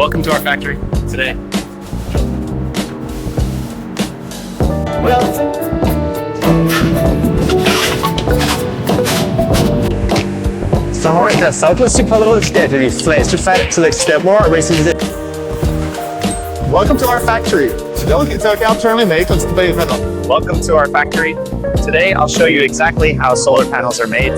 Welcome to our factory today. Samarbeitet effortlessly photovoltaic i flerfelt til ekstremere racing. Welcome to our factory. Today it's alternately made on the metal. Welcome to our factory. Today I'll show you exactly how solar panels are made.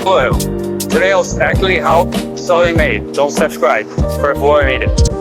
Hello. Today I'll exactly how solar made. Don't subscribe for more videos.